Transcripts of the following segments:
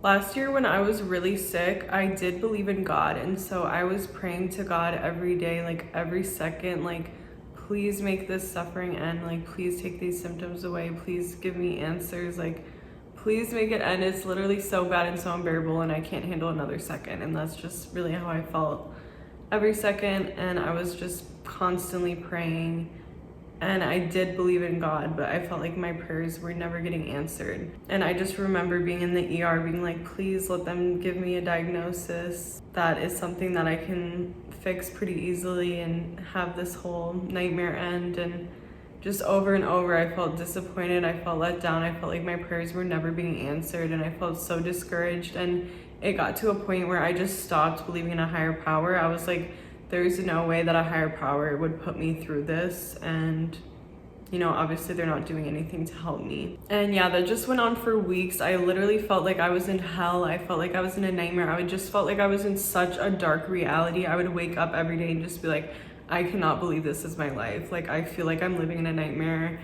Last year when I was really sick, I did believe in God, and so I was praying to God every day, like every second, like please make this suffering end, like please take these symptoms away, please give me answers, like please make it end. It's literally so bad and so unbearable and I can't handle another second. And that's just really how I felt every second. And I was just constantly praying, and I did believe in God, but I felt like my prayers were never getting answered. And I just remember being in the ER being like, please let them give me a diagnosis that is something that I can fix pretty easily and have this whole nightmare end. And just over and over, I felt disappointed, I felt let down, I felt like my prayers were never being answered, and I felt so discouraged. And it got to a point where I just stopped believing in a higher power. I was like, there's no way that a higher power would put me through this, and you know, obviously they're not doing anything to help me. And yeah, that just went on for weeks. I literally felt like I was in hell. I felt like I was in a nightmare. I just felt like I was in such a dark reality. I would wake up every day and just be like, I cannot believe this is my life. Like, I feel like I'm living in a nightmare,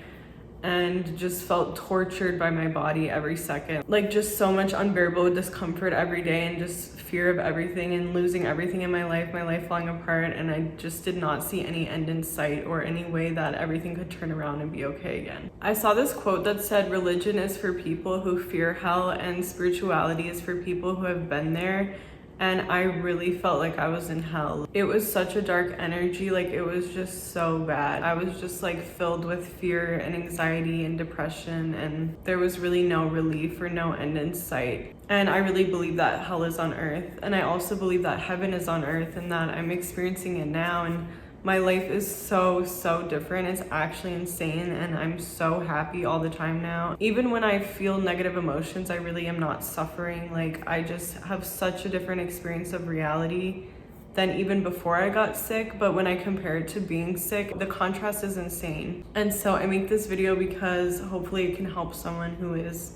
and just felt tortured by my body every second. Like, just so much unbearable discomfort every day, and just fear of everything and losing everything in my life falling apart. And I just did not see any end in sight or any way that everything could turn around and be okay again. I saw this quote that said, religion is for people who fear hell and spirituality is for people who have been there. And I really felt like I was in hell. It was such a dark energy, like it was just so bad. I was just like filled with fear and anxiety and depression, and there was really no relief or no end in sight. And I really believe that hell is on earth, and I also believe that heaven is on earth, and that I'm experiencing it now. And my life is so different. It's actually insane, and I'm so happy all the time now. Even when I feel negative emotions, I really am not suffering. Like, I just have such a different experience of reality than even before I got sick. But when I compare it to being sick, the contrast is insane. And so I make this video because hopefully it can help someone who is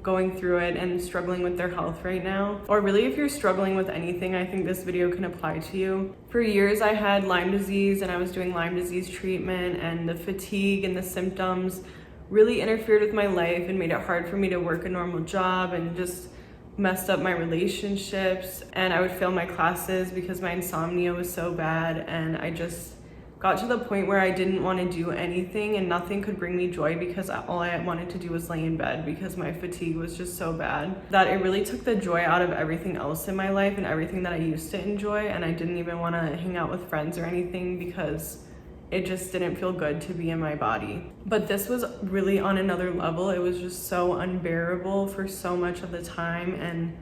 going through it and struggling with their health right now. Or really, if you're struggling with anything, I think this video can apply to you. For years I had Lyme disease, and I was doing Lyme disease treatment, and the fatigue and the symptoms really interfered with my life and made it hard for me to work a normal job, and just messed up my relationships. And I would fail my classes because my insomnia was so bad, and I just got to the point where I didn't want to do anything, and nothing could bring me joy because all I wanted to do was lay in bed because my fatigue was just so bad that it really took the joy out of everything else in my life and everything that I used to enjoy. And I didn't even want to hang out with friends or anything because it just didn't feel good to be in my body. But this was really on another level. It was just so unbearable for so much of the time, and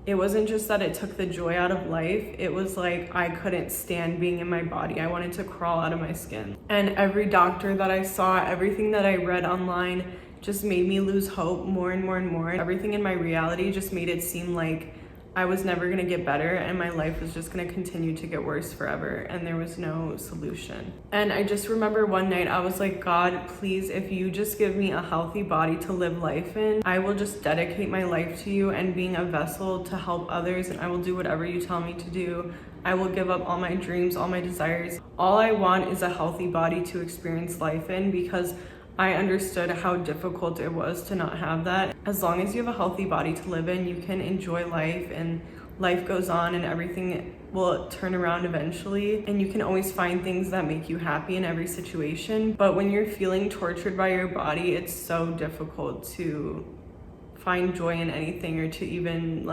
it wasn't just that it took the joy out of life, it was like I couldn't stand being in my body. I wanted to crawl out of my skin. And every doctor that I saw, everything that I read online just made me lose hope more and more and more. Everything in my reality just made it seem like I was never gonna get better, and my life was just gonna continue to get worse forever, and there was no solution. And I just remember one night I was like, God, please, if you just give me a healthy body to live life in, I will just dedicate my life to you and being a vessel to help others, and I will do whatever you tell me to do. I will give up all my dreams, all my desires. All I want is a healthy body to experience life in, because I understood how difficult it was to not have that. As long as you have a healthy body to live in, you can enjoy life, and life goes on, and everything will turn around eventually. And you can always find things that make you happy in every situation. But when you're feeling tortured by your body, it's so difficult to find joy in anything or to even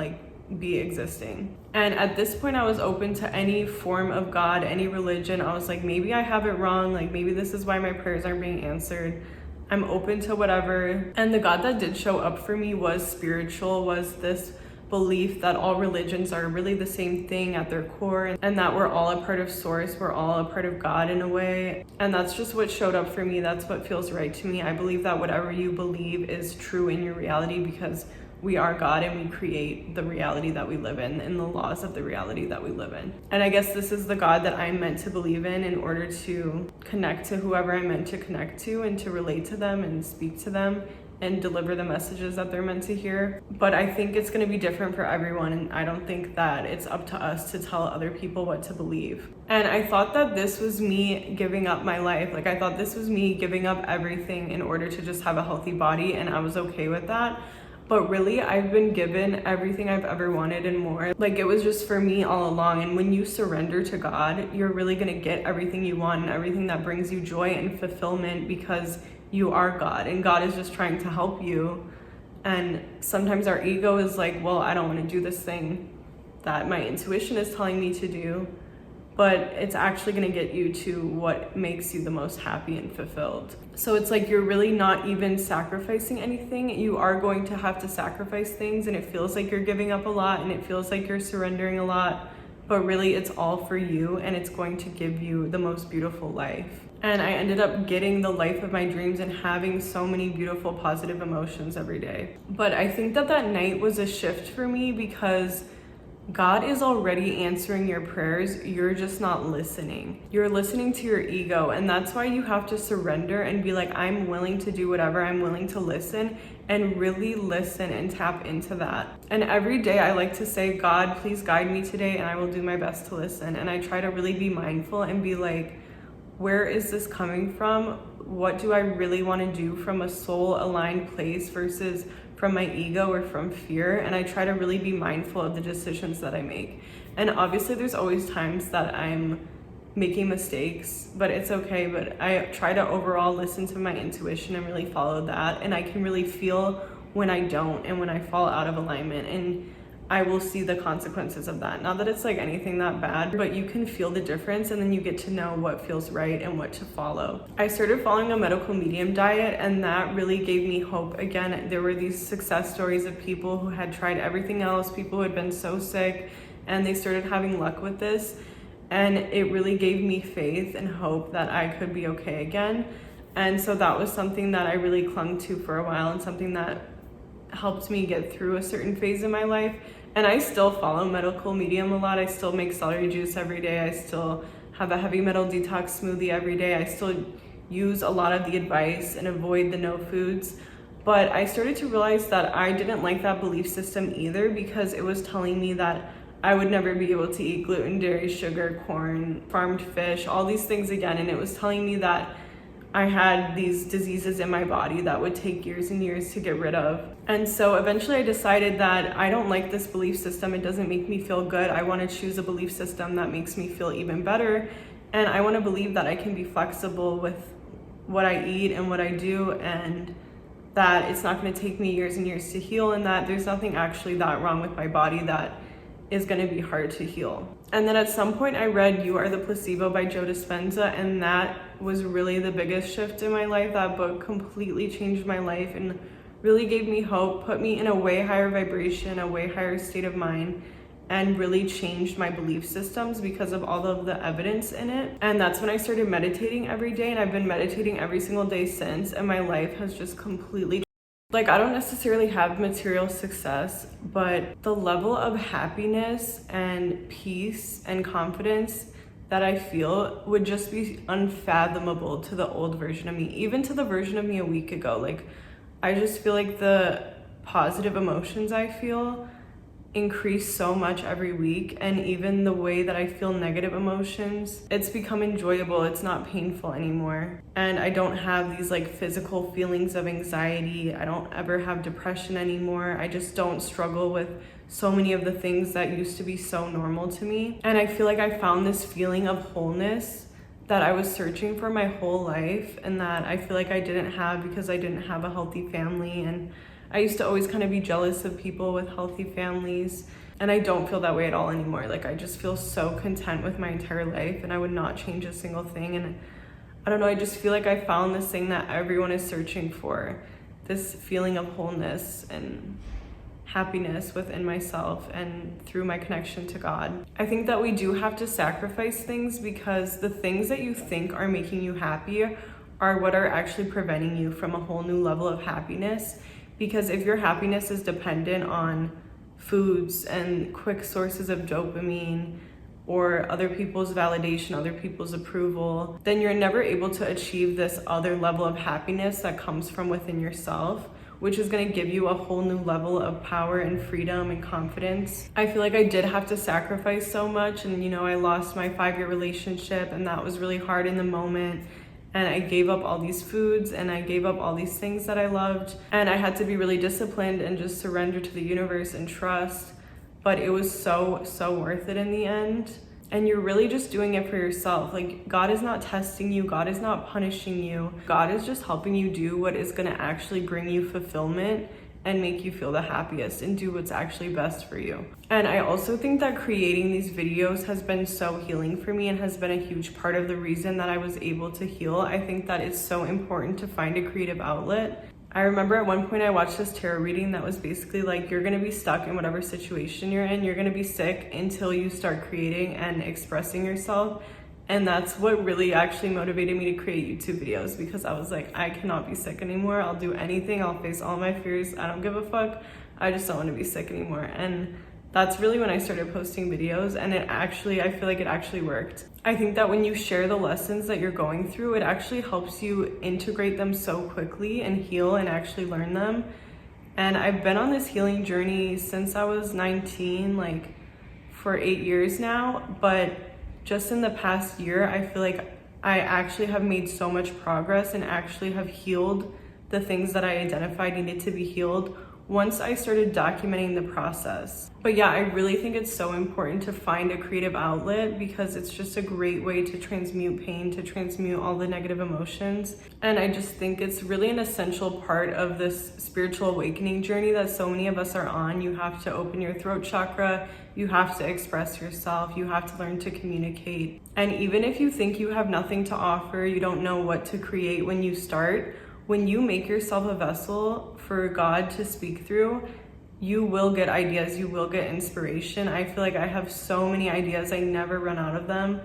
be existing. And at this point I was open to any form of God, any religion. I was like, maybe I have it wrong, like maybe this is why my prayers aren't being answered. I'm open to whatever. And the God that did show up for me was spiritual, was this belief that all religions are really the same thing at their core, and that we're all a part of source, we're all a part of God in a way. And that's just what showed up for me. That's what feels right to me. I believe that whatever you believe is true in your reality, because we are God and we create the reality that we live in and the laws of the reality that we live in. And I guess this is the God that I'm meant to believe in order to connect to whoever I'm meant to connect to, and to relate to them and speak to them and deliver the messages that they're meant to hear. But I think it's going to be different for everyone, and I don't think that it's up to us to tell other people what to believe. And I thought that this was me giving up my life. I thought this was me giving up everything in order to just have a healthy body, and I was okay with that. But really, I've been given everything I've ever wanted and more. Like, it was just for me all along. And when you surrender to God, you're really gonna get everything you want and everything that brings you joy and fulfillment, because you are God and God is just trying to help you. And sometimes our ego is like, well, I don't want to do this thing that my intuition is telling me to do, but it's actually going to get you to what makes you the most happy and fulfilled. So it's like you're really not even sacrificing anything. You are going to have to sacrifice things, and it feels like you're giving up a lot and it feels like you're surrendering a lot, but really it's all for you, and it's going to give you the most beautiful life. And I ended up getting the life of my dreams and having so many beautiful positive emotions every day. But I think that night was a shift for me, because God is already answering your prayers. You're just not listening. You're listening to your ego, and that's why you have to surrender and be like, I'm willing to do whatever. I'm willing to listen, and really listen and tap into that. And every day I like to say, God, please guide me today, and I will do my best to listen. And I try to really be mindful and be like, where is this coming from? What do I really want to do from a soul-aligned place versus from my ego or from fear? And I try to really be mindful of the decisions that I make. And obviously there's always times that I'm making mistakes, but it's okay. But I try to overall listen to my intuition and really follow that. And I can really feel when I don't and when I fall out of alignment. And I will see the consequences of that. Not that it's like anything that bad, but you can feel the difference, and then you get to know what feels right and what to follow. I started following a medical medium diet, and that really gave me hope. Again, there were these success stories of people who had tried everything else, people who had been so sick, and they started having luck with this. And it really gave me faith and hope that I could be okay again. And so that was something that I really clung to for a while, and something that helped me get through a certain phase in my life. And I still follow medical medium a lot. I still make celery juice every day. I still have a heavy metal detox smoothie every day. I still use a lot of the advice and avoid the no foods. But I started to realize that I didn't like that belief system either, because it was telling me that I would never be able to eat gluten, dairy, sugar, corn, farmed fish, all these things again. And it was telling me that I had these diseases in my body that would take years and years to get rid of. And so eventually I decided that I don't like this belief system. It doesn't make me feel good. I want to choose a belief system that makes me feel even better. And I want to believe that I can be flexible with what I eat and what I do, and that it's not going to take me years and years to heal, and that there's nothing actually that wrong with my body that is going to be hard to heal. And then at some point I read You Are the Placebo by Joe Dispenza, and that was really the biggest shift in my life. That book completely changed my life and really gave me hope, put me in a way higher vibration, a way higher state of mind, and really changed my belief systems because of all of the evidence in it. And that's when I started meditating every day, and I've been meditating every single day since, and my life has just completely, like, I don't necessarily have material success, but the level of happiness and peace and confidence that I feel would just be unfathomable to the old version of me, even to the version of me a week ago. Like, I just feel like the positive emotions I feel increase so much every week, and even the way that I feel negative emotions, it's become enjoyable. It's not painful anymore, and I don't have these like physical feelings of anxiety. I don't ever have depression anymore. I just don't struggle with so many of the things that used to be so normal to me. And I feel like I found this feeling of wholeness that I was searching for my whole life, and that I feel like I didn't have because I didn't have a healthy family. And I used to always kind of be jealous of people with healthy families, and I don't feel that way at all anymore. Like, I just feel so content with my entire life, and I would not change a single thing. And I don't know, I just feel like I found this thing that everyone is searching for, this feeling of wholeness and happiness within myself and through my connection to God. I think that we do have to sacrifice things, because the things that you think are making you happy are what are actually preventing you from a whole new level of happiness. Because if your happiness is dependent on foods and quick sources of dopamine or other people's validation, other people's approval, then you're never able to achieve this other level of happiness that comes from within yourself, which is going to give you a whole new level of power and freedom and confidence. I feel like I did have to sacrifice so much, and I lost my 5-year relationship, and that was really hard in the moment. and I gave up all these foods and I gave up all these things that I loved, and I had to be really disciplined and just surrender to the universe and trust. But it was so worth it in the end. And you're really just doing it for yourself. Like, God is not testing you, God is not punishing you. God is just helping you do what is gonna actually bring you fulfillment and make you feel the happiest and do what's actually best for you. And I also think that creating these videos has been so healing for me and has been a huge part of the reason that I was able to heal. I think that it's so important to find a creative outlet. I remember at one point I watched this tarot reading that was basically like, you're gonna be stuck in whatever situation you're in, you're gonna be sick until you start creating and expressing yourself. And that's what really actually motivated me to create YouTube videos, because I was like, I cannot be sick anymore. I'll do anything, I'll face all my fears, I don't give a fuck. I just don't wanna be sick anymore. And that's really when I started posting videos, and I feel like it actually worked. I think that when you share the lessons that you're going through, it actually helps you integrate them so quickly and heal and actually learn them. And I've been on this healing journey since I was 19, like for 8 years now. But just in the past year, I feel like I actually have made so much progress and actually have healed the things that I identified needed to be healed once I started documenting the process. But yeah, I really think it's so important to find a creative outlet, because it's just a great way to transmute pain, to transmute all the negative emotions. And I just think it's really an essential part of this spiritual awakening journey that so many of us are on. You have to open your throat chakra, you have to express yourself, you have to learn to communicate. And even if you think you have nothing to offer, you don't know what to create when you start, when you make yourself a vessel for God to speak through, you will get ideas, you will get inspiration. I feel like I have so many ideas, I never run out of them,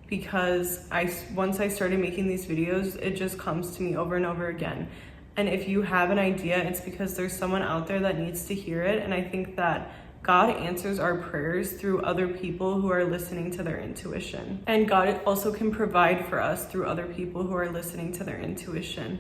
because once I started making these videos, it just comes to me over and over again. And if you have an idea, it's because there's someone out there that needs to hear it. And I think that God answers our prayers through other people who are listening to their intuition. And God also can provide for us through other people who are listening to their intuition.